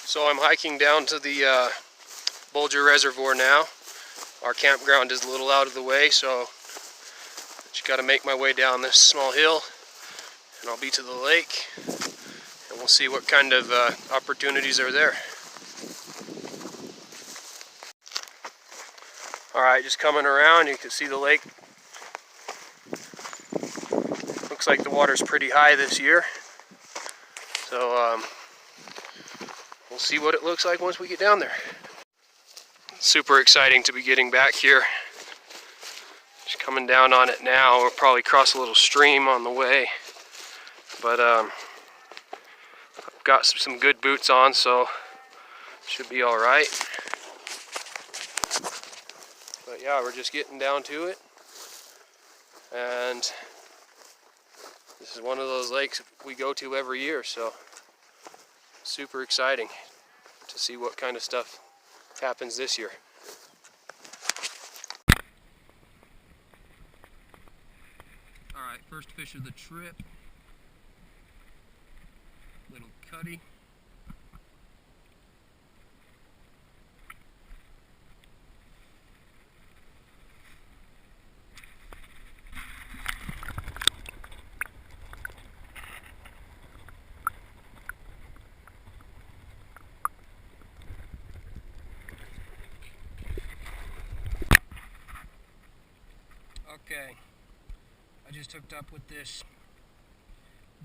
So I'm hiking down to the Boulger Reservoir now. Our campground is a little out of the way, so just got to make my way down this small hill and I'll be to the lake and we'll see what kind of opportunities are there. Alright, just coming around, you can see the lake. Looks like the water's pretty high this year. So we'll see what it looks like once we get down there. Super exciting to be getting back here. Just coming down on it now. We'll probably cross a little stream on the way. But I've got some good boots on, so should be alright. But yeah, we're just getting down to it. And this is one of those lakes we go to every year, so super exciting to see what kind of stuff happens this year. Alright, first fish of the trip. Little cutty. Okay, I just hooked up with this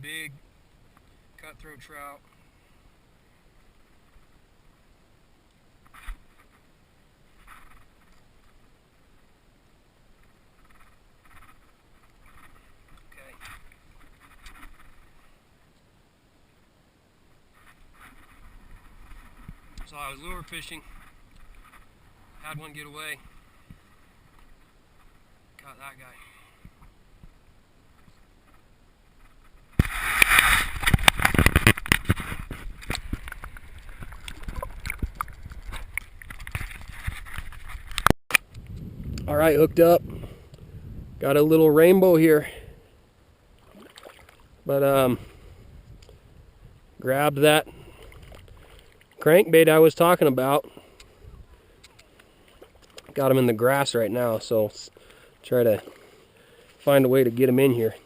big cutthroat trout. Okay. So I was lure fishing, had one get away. Got that guy. All right, hooked up. Got a little rainbow here. But grabbed that crankbait I was talking about. Got him in the grass right now, so try to find a way to get him in here.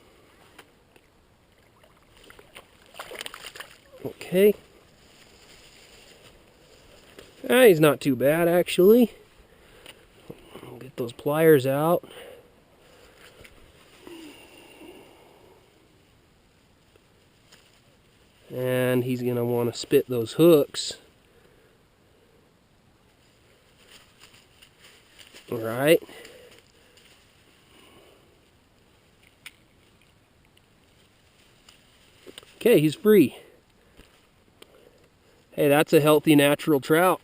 Okay. He's not too bad, actually. I'll get those pliers out. And he's going to want to spit those hooks. All right. Okay, he's free. Hey, that's a healthy natural trout.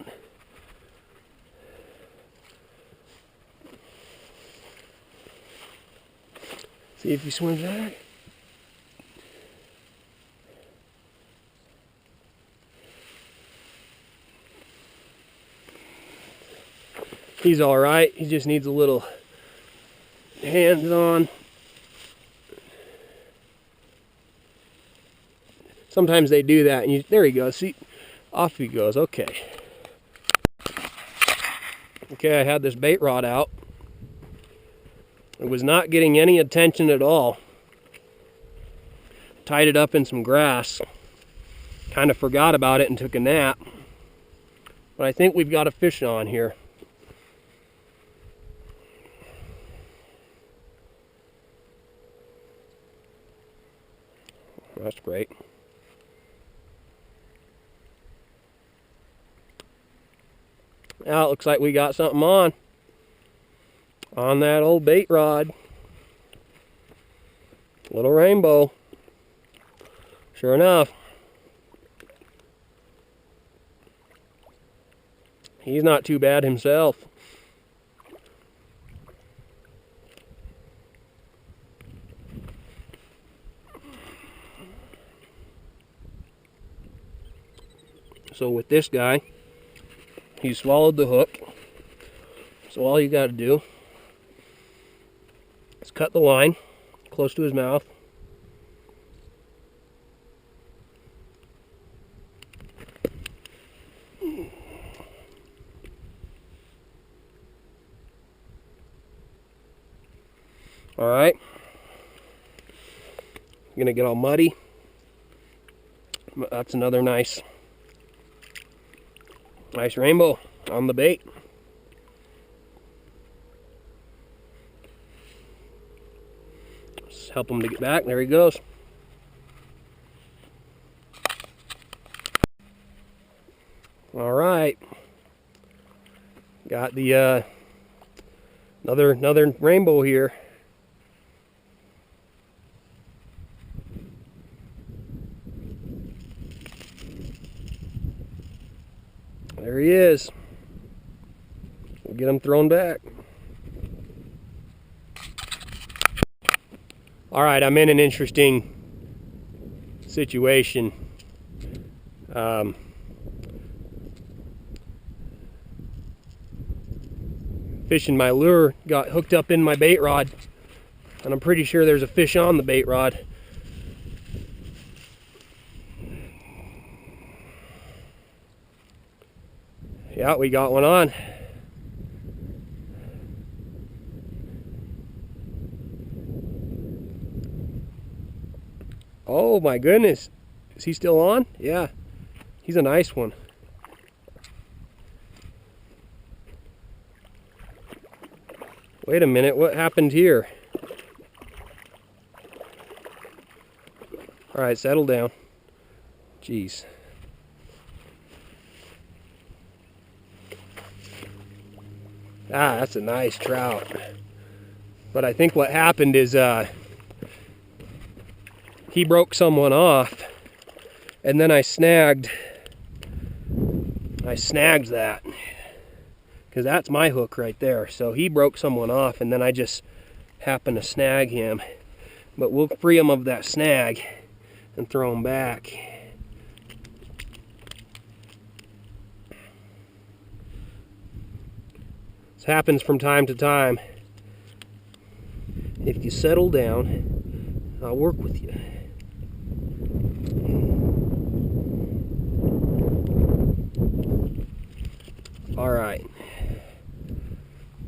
See if he swims back. He's all right. He just needs a little hands-on. Sometimes they do that, and there he goes. See, off he goes. Okay. Okay, I had this bait rod out. It was not getting any attention at all. Tied it up in some grass. Kind of forgot about it and took a nap. But I think we've got a fish on here. That's great. Now it looks like we got something on that old bait rod. Little rainbow. Sure enough. He's not too bad himself. So with this guy, he swallowed the hook. So all you got to do is cut the line close to his mouth. All right. Gonna get all muddy. That's another nice rainbow on the bait. Just help him to get back. There he goes. All right. Got the another rainbow here. There he is. We'll get him thrown back. All right, I'm in an interesting situation. Fishing my lure got hooked up in my bait rod, and I'm pretty sure there's a fish on the bait rod. Yeah, we got one on. Oh my goodness. Is he still on? Yeah. He's a nice one. Wait a minute, what happened here? All right, settle down. Jeez. Ah, that's a nice trout. But I think what happened is he broke someone off, and then I snagged that, because that's my hook right there. So he broke someone off, and then I just happened to snag him. But we'll free him of that snag and throw him back. This happens from time to time. If you settle down, I'll work with you. All right.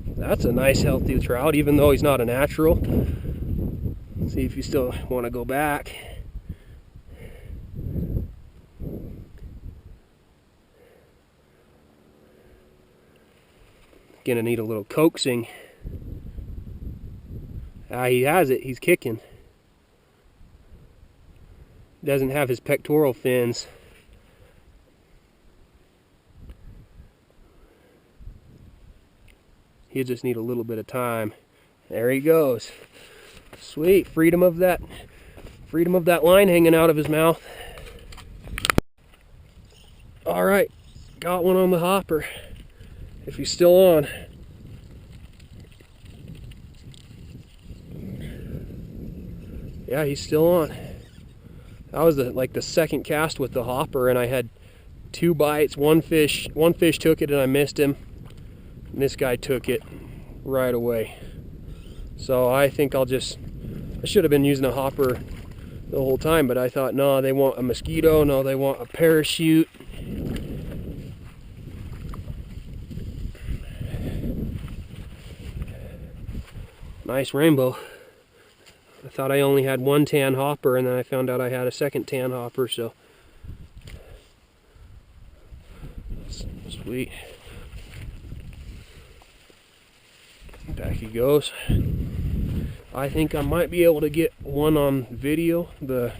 That's a nice healthy trout, even though he's not a natural. Let's see if you still want to go back. Gonna need a little coaxing. Ah, he has it. He's kicking. Doesn't have his pectoral fins. He'll just need a little bit of time. There he goes. Sweet. Freedom of that line hanging out of his mouth. All right, got one on the hopper. If he's still on. Yeah, he's still on. That was like the second cast with the hopper, and I had 2 bites. One fish took it and I missed him. And this guy took it right away. So I think I should have been using a hopper the whole time, but I thought, no, they want a mosquito, no, they want a parachute. Nice rainbow. I thought I only had 1 tan hopper, and then I found out I had a second tan hopper, so sweet. Back he goes. I think I might be able to get one on video, the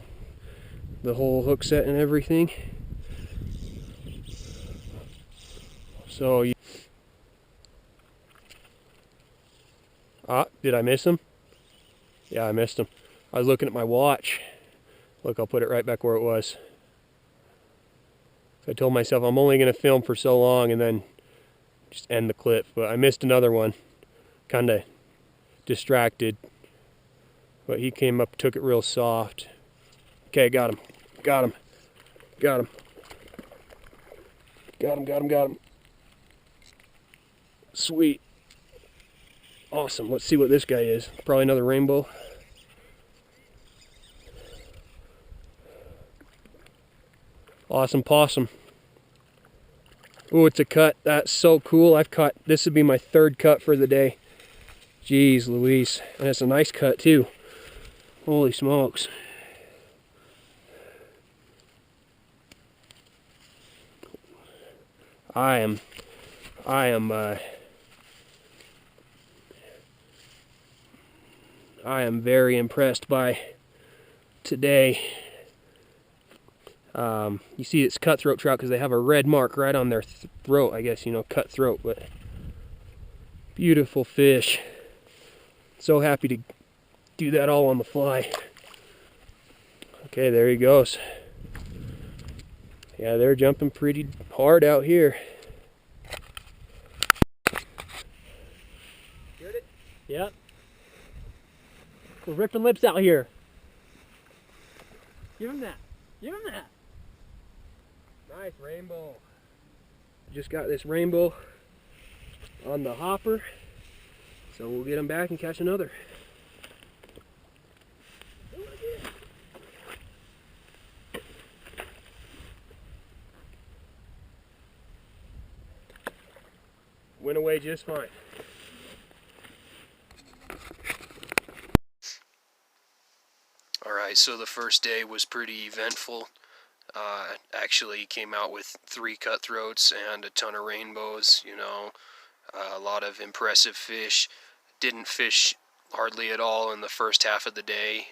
whole hook set and everything. So did I miss him? Yeah, I missed him. I was looking at my watch. Look, I'll put it right back where it was. I told myself I'm only going to film for so long and then just end the clip. But I missed another one. Kind of distracted. But he came up, took it real soft. Okay, got him. Got him. Got him. Got him, got him, got him. Sweet. Awesome. Let's see what this guy is. Probably another rainbow. Awesome possum. Oh, it's a cut. That's so cool. I've caught, this would be my 3rd cut for the day. Jeez Louise. And it's a nice cut too. Holy smokes. I am very impressed by today. You see it's cutthroat trout because they have a red mark right on their throat, I guess, you know, cutthroat, but beautiful fish. So happy to do that all on the fly. Okay, there he goes. Yeah, they're jumping pretty hard out here. Get it? Yep. We're ripping lips out here. Give him that. Give him that. Nice rainbow. Just got this rainbow on the hopper, so we'll get him back and catch another. Went away just fine. Alright, so the first day was pretty eventful. Actually came out with 3 cutthroats and a ton of rainbows, you know, a lot of impressive fish. Didn't fish hardly at all in the first half of the day.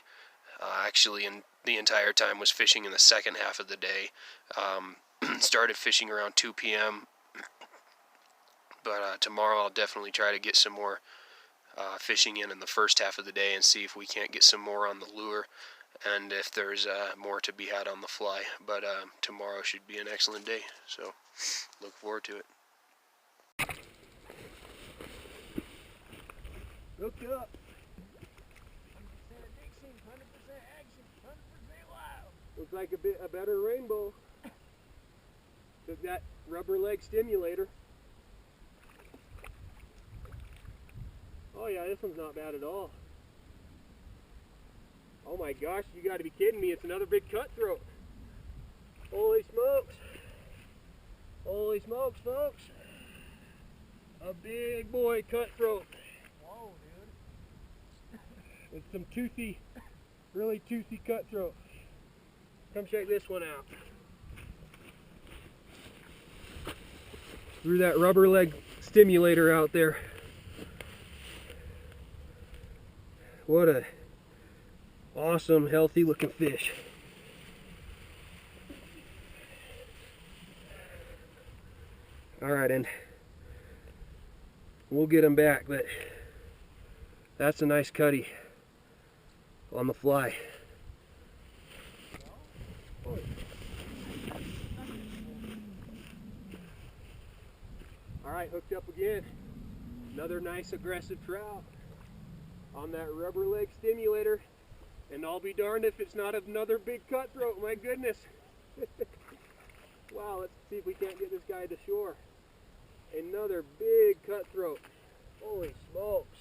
Actually, in the entire time was fishing in the second half of the day. Started fishing around 2 p.m. But tomorrow I'll definitely try to get some more fishing in the first half of the day and see if we can't get some more on the lure and if there's more to be had on the fly. But tomorrow should be an excellent day, so look forward to it. Look up. 100% addiction, 100% action, 100% wild. Looks like a better rainbow. Took that rubber leg stimulator. Oh yeah, this one's not bad at all. Oh my gosh, you gotta be kidding me, it's another big cutthroat. Holy smokes. Holy smokes, folks. A big boy cutthroat. Whoa, dude. With some toothy, really toothy cutthroat. Come check this one out. Threw that rubber leg stimulator out there. What a awesome, healthy looking fish. Alright, and we'll get him back, but that's a nice cutty on the fly. Alright, hooked up again. Another nice aggressive trout on that rubber leg stimulator, and I'll be darned if it's not another big cutthroat. My goodness. Wow, let's see if we can't get this guy to shore. Another big cutthroat. Holy smokes.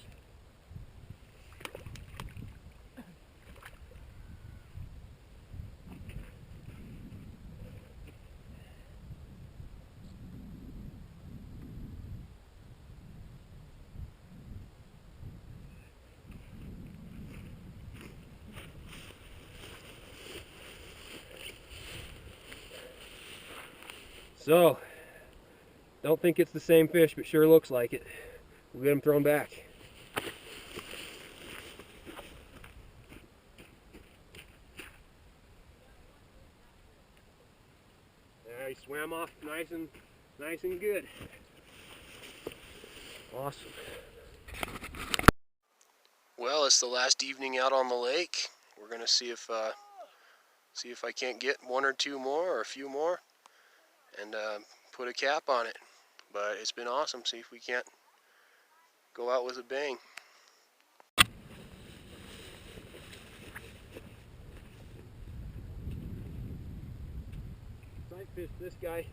So, don't think it's the same fish, but sure looks like it. We'll get him thrown back. Yeah, he swam off nice and good. Awesome. Well, it's the last evening out on the lake. We're gonna see if I can't get 1 or 2 more or a few more, and put a cap on it. But it's been awesome. See if we can't go out with a bang. Sight fish this guy.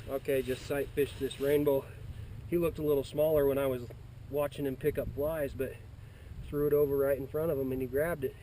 Okay, just sight fished this rainbow. He looked a little smaller when I was watching him pick up flies, but threw it over right in front of him and he grabbed it.